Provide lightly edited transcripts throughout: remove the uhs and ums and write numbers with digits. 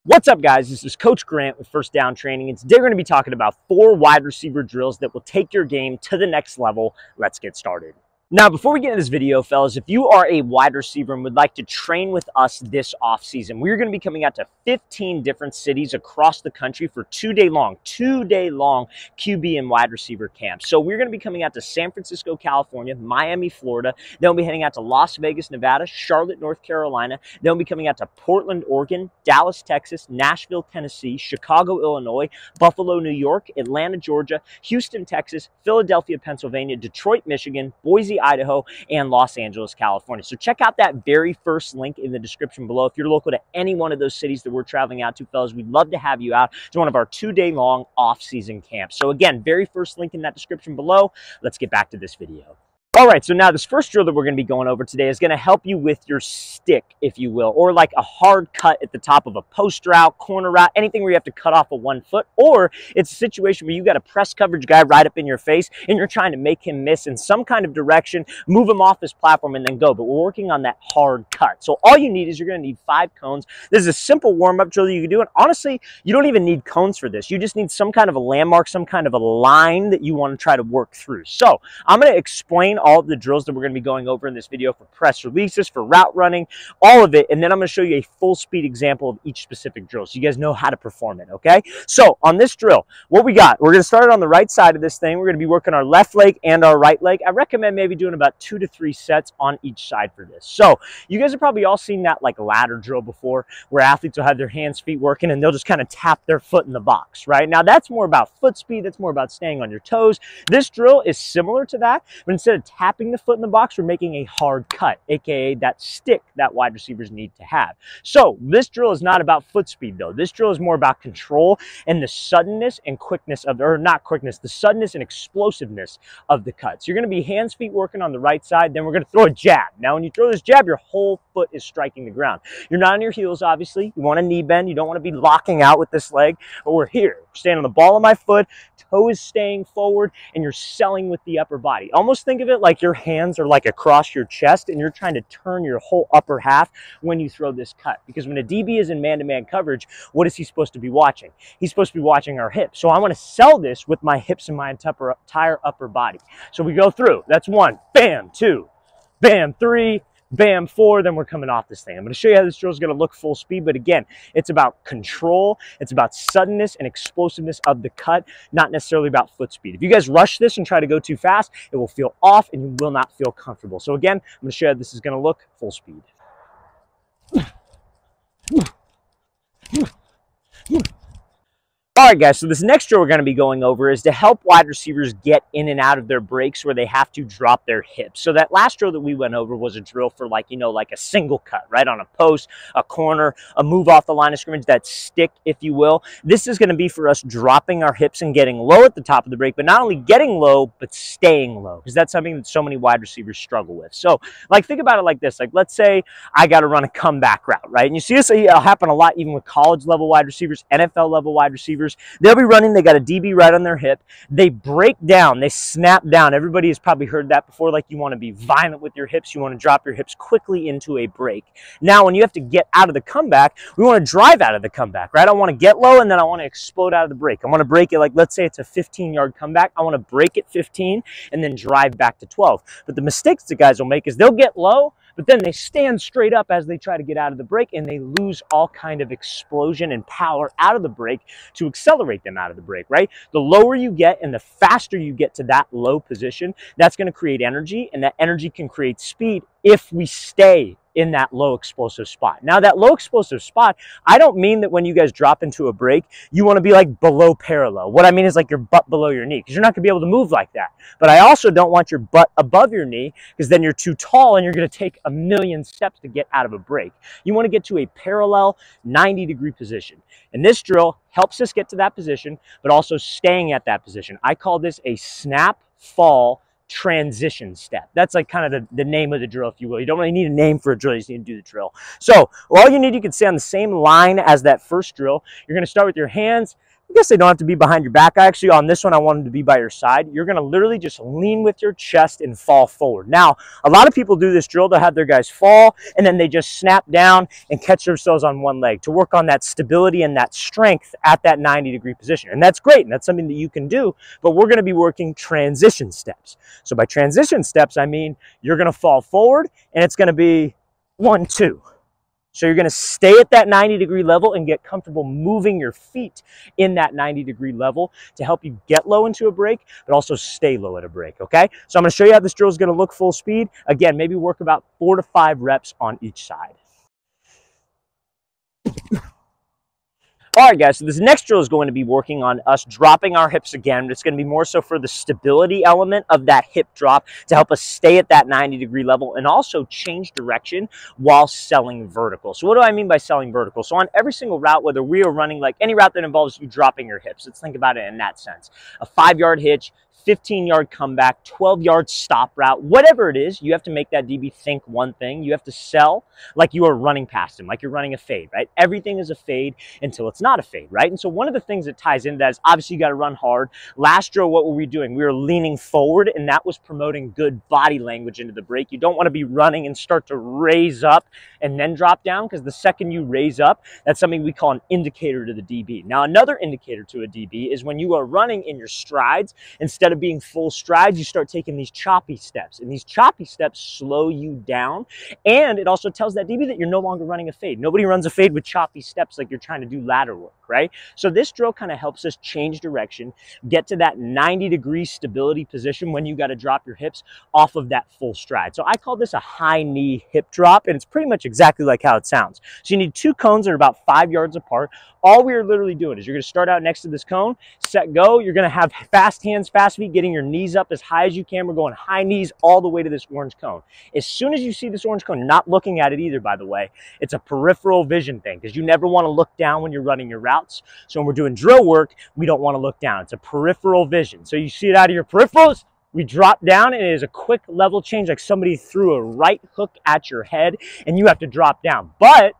What's up, guys? This is Coach Grant with First Down Training, and today we're going to be talking about 4 wide receiver drills that will take your game to the next level. Let's get started. Now, before we get into this video, fellas, if you are a wide receiver and would like to train with us this offseason, we're going to be coming out to 15 different cities across the country for two-day long QB and wide receiver camps. So we're going to be coming out to San Francisco, California, Miami, Florida. Then we'll be heading out to Las Vegas, Nevada, Charlotte, North Carolina. Then we'll be coming out to Portland, Oregon, Dallas, Texas, Nashville, Tennessee, Chicago, Illinois, Buffalo, New York, Atlanta, Georgia, Houston, Texas, Philadelphia, Pennsylvania, Detroit, Michigan, Boise, Idaho, and Los Angeles, California. So check out that very first link in the description below. If you're local to any one of those cities that we're traveling out to, fellas, we'd love to have you out to one of our two-day long off-season camps. So again, very first link in that description below. Let's get back to this video. All right, so now this first drill that we're going to be going over today is going to help you with your stick, if you will, or like a hard cut at the top of a post route, corner route, anything where you have to cut off a 1 foot, or it's a situation where you got a press coverage guy right up in your face and you're trying to make him miss in some kind of direction, move him off his platform and then go. But we're working on that hard cut. So all you need is you're going to need 5 cones. This is a simple warm-up drill that you can do. And honestly, you don't even need cones for this. You just need some kind of a landmark, some kind of a line that you want to try to work through. So I'm going to explain all of the drills that we're going to be going over in this video for press releases, for route running, all of it, and then I'm going to show you a full speed example of each specific drill so you guys know how to perform it, okay? So on this drill, what we got, we're going to start it on the right side of this thing. We're going to be working our left leg and our right leg. I recommend maybe doing about 2 to 3 sets on each side for this. So you guys have probably all seen that like ladder drill before where athletes will have their hands, feet working and they'll just kind of tap their foot in the box, right? Now that's more about foot speed. That's more about staying on your toes. This drill is similar to that, but instead of tapping the foot in the box, we're making a hard cut, aka that stick that wide receivers need to have. So this drill is not about foot speed though. This drill is more about control and the suddenness and quickness of, or not quickness, the suddenness and explosiveness of the cuts. You're going to be hands, feet working on the right side, then we're going to throw a jab. Now when you throw this jab, your whole foot is striking the ground. You're not on your heels, obviously. You want a knee bend. You don't want to be locking out with this leg, but we're here. We're standing on the ball of my foot, toe is staying forward, and you're selling with the upper body. Almost think of it like your hands are like across your chest and you're trying to turn your whole upper half when you throw this cut. Because when a DB is in man-to-man coverage, what is he supposed to be watching? He's supposed to be watching our hips. So I want to sell this with my hips and my entire upper body. So we go through. That's 1, bam, 2, bam, 3, bam, 4, then we're coming off this thing. I'm going to show you how this drill is going to look full speed, but again, it's about control, it's about suddenness and explosiveness of the cut, not necessarily about foot speed. If you guys rush this and try to go too fast, it will feel off and you will not feel comfortable. So again, I'm going to show you how this is going to look full speed. All right, guys, so this next drill we're going to be going over is to help wide receivers get in and out of their breaks where they have to drop their hips. So that last drill that we went over was a drill for like, you know, like a single cut, right? On a post, a corner, a move off the line of scrimmage, that stick, if you will. This is going to be for us dropping our hips and getting low at the top of the break, but not only getting low, but staying low, because that's something that so many wide receivers struggle with. So like, think about it like this. Like, let's say I got to run a comeback route, right? And you see this happen a lot even with college level wide receivers, NFL level wide receivers. They'll be running, they got a DB right on their hip. They break down, they snap down. Everybody has probably heard that before, like you want to be violent with your hips, you want to drop your hips quickly into a break. Now, when you have to get out of the comeback, we want to drive out of the comeback, right? I want to get low and then I want to explode out of the break. I want to break it like, let's say it's a 15-yard comeback. I want to break it 15 and then drive back to 12. But the mistakes the guys will make is they'll get low, but then they stand straight up as they try to get out of the break and they lose all kind of explosion and power out of the break to accelerate them out of the break, right? The lower you get and the faster you get to that low position, that's going to create energy, and that energy can create speed if we stay in that low explosive spot. Now that low explosive spot, I don't mean that when you guys drop into a break, you want to be like below parallel. What I mean is like your butt below your knee, because you're not going to be able to move like that. But I also don't want your butt above your knee, because then you're too tall and you're going to take a million steps to get out of a break. You want to get to a parallel 90-degree position. And this drill helps us get to that position, but also staying at that position. I call this a snap, fall, transition step. That's like kind of the name of the drill, if you will. You don't really need a name for a drill, you just need to do the drill. So all you need, you can stay on the same line as that first drill. You're going to start with your hands, I guess they don't have to be behind your back. Actually, on this one, I want them to be by your side. You're going to literally just lean with your chest and fall forward. Now, a lot of people do this drill. They'll have their guys fall, and then they just snap down and catch themselves on one leg to work on that stability and that strength at that 90-degree position. And that's great, and that's something that you can do, but we're going to be working transition steps. So by transition steps, I mean you're going to fall forward, and it's going to be 1, 2. So you're going to stay at that 90-degree level and get comfortable moving your feet in that 90-degree level to help you get low into a break, but also stay low at a break, okay? So I'm going to show you how this drill is going to look full speed. Again, maybe work about 4 to 5 reps on each side. All right, guys, so this next drill is going to be working on us dropping our hips again. It's going to be more so for the stability element of that hip drop to help us stay at that 90-degree level and also change direction while selling vertical. So what do I mean by selling vertical? So on every single route, whether we are running like any route that involves you dropping your hips, let's think about it in that sense. A 5-yard hitch, 15-yard comeback, 12-yard stop route, whatever it is, you have to make that DB think one thing. You have to sell like you are running past him, like you're running a fade, right? Everything is a fade until it's not a fade, right? And so one of the things that ties into that is obviously you got to run hard. Last drill, what were we doing? We were leaning forward, and that was promoting good body language into the break. You don't want to be running and start to raise up and then drop down, because the second you raise up, that's something we call an indicator to the DB. Now, another indicator to a DB is when you are running in your strides, instead of being full strides, you start taking these choppy steps, and these choppy steps slow you down, and it also tells that DB that you're no longer running a fade. Nobody runs a fade with choppy steps like you're trying to do ladder work, right? So this drill kind of helps us change direction, get to that 90-degree stability position when you got to drop your hips off of that full stride. So I call this a high knee hip drop, and it's pretty much exactly like how it sounds. So you need 2 cones that are about 5 yards apart. All we are literally doing is you're going to start out next to this cone, set, go. You're going to have fast hands, fast feet, getting your knees up as high as you can. We're going high knees all the way to this orange cone. As soon as you see this orange cone, you're not looking at it either, by the way. It's a peripheral vision thing, because you never want to look down when you're running your routes. So when we're doing drill work, we don't want to look down. It's a peripheral vision. So you see it out of your peripherals, we drop down, and it is a quick level change, like somebody threw a right hook at your head, and you have to drop down. But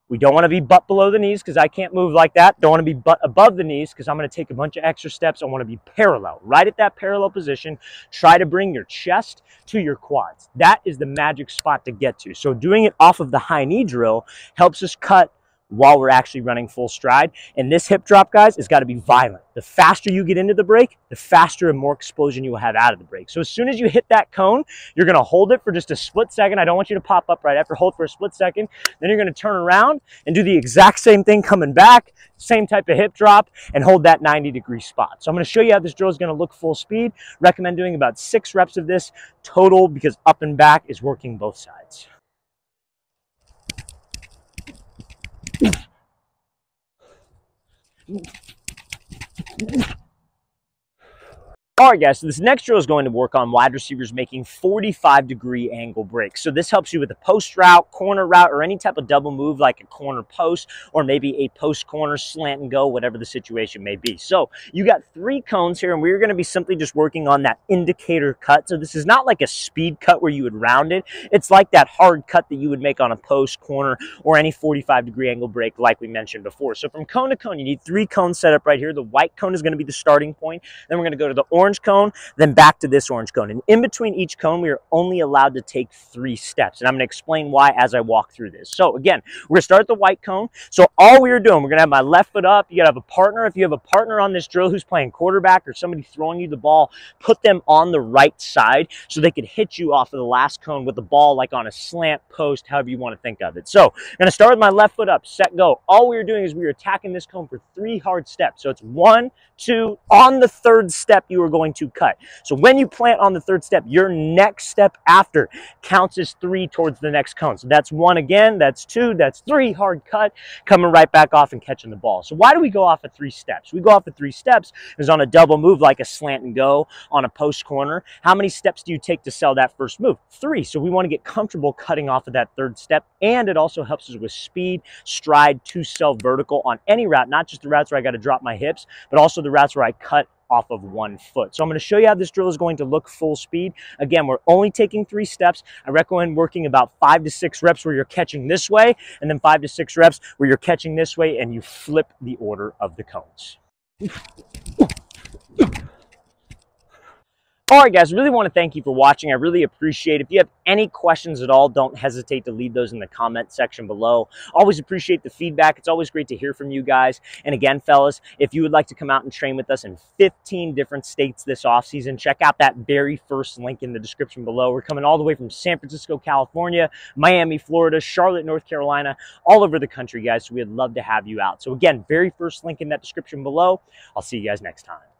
we don't want to be butt below the knees, because I can't move like that. Don't want to be butt above the knees, because I'm going to take a bunch of extra steps. I want to be parallel, right at that parallel position. Try to bring your chest to your quads. That is the magic spot to get to. So doing it off of the high knee drill helps us cut while we're actually running full stride. And this hip drop, guys, has got to be violent. The faster you get into the break, the faster and more explosion you will have out of the break. So as soon as you hit that cone, you're going to hold it for just a split second. I don't want you to pop up right after. Hold for a split second. Then you're going to turn around and do the exact same thing coming back, same type of hip drop, and hold that 90-degree spot. So I'm going to show you how this drill is going to look full speed. Recommend doing about 6 reps of this total, because up and back is working both sides. All right, guys, so this next drill is going to work on wide receivers making 45-degree angle breaks. So this helps you with a post route, corner route, or any type of double move like a corner post, or maybe a post corner slant and go, whatever the situation may be. So you got 3 cones here, and we're going to be simply just working on that indicator cut. So this is not like a speed cut where you would round it. It's like that hard cut that you would make on a post, corner, or any 45-degree angle break like we mentioned before. So from cone to cone, you need 3 cones set up right here. The white cone is going to be the starting point. Then we're going to go to the orange cone, then back to this orange cone. And in between each cone, we are only allowed to take 3 steps. And I'm going to explain why as I walk through this. So again, we're going to start at the white cone. So all we are doing, we're going to have my left foot up. You got to have a partner. If you have a partner on this drill who's playing quarterback or somebody throwing you the ball, put them on the right side so they could hit you off of the last cone with the ball like on a slant post, however you want to think of it. So I'm going to start with my left foot up, set, go. All we are doing is we are attacking this cone for 3 hard steps. So it's 1, 2, on the 3rd step you are going to cut. So when you plant on the 3rd step, your next step after counts as 3 towards the next cone. So that's 1 again, that's 2, that's 3, hard cut, coming right back off and catching the ball. So why do we go off of 3 steps? We go off of 3 steps because on a double move like a slant and go on a post corner, how many steps do you take to sell that first move? 3. So we want to get comfortable cutting off of that 3rd step, and it also helps us with speed, stride to sell vertical on any route, not just the routes where I got to drop my hips, but also the routes where I cut off of 1 foot. So I'm going to show you how this drill is going to look full speed. Again, we're only taking 3 steps. I recommend working about 5 to 6 reps where you're catching this way, and then 5 to 6 reps where you're catching this way, and you flip the order of the cones. All right, guys, really want to thank you for watching. I really appreciate it. If you have any questions at all, don't hesitate to leave those in the comment section below. Always appreciate the feedback. It's always great to hear from you guys. And again, fellas, if you would like to come out and train with us in 15 different states this offseason, check out that very first link in the description below. We're coming all the way from San Francisco, California, Miami, Florida, Charlotte, North Carolina, all over the country, guys. So we'd love to have you out. So again, very first link in that description below. I'll see you guys next time.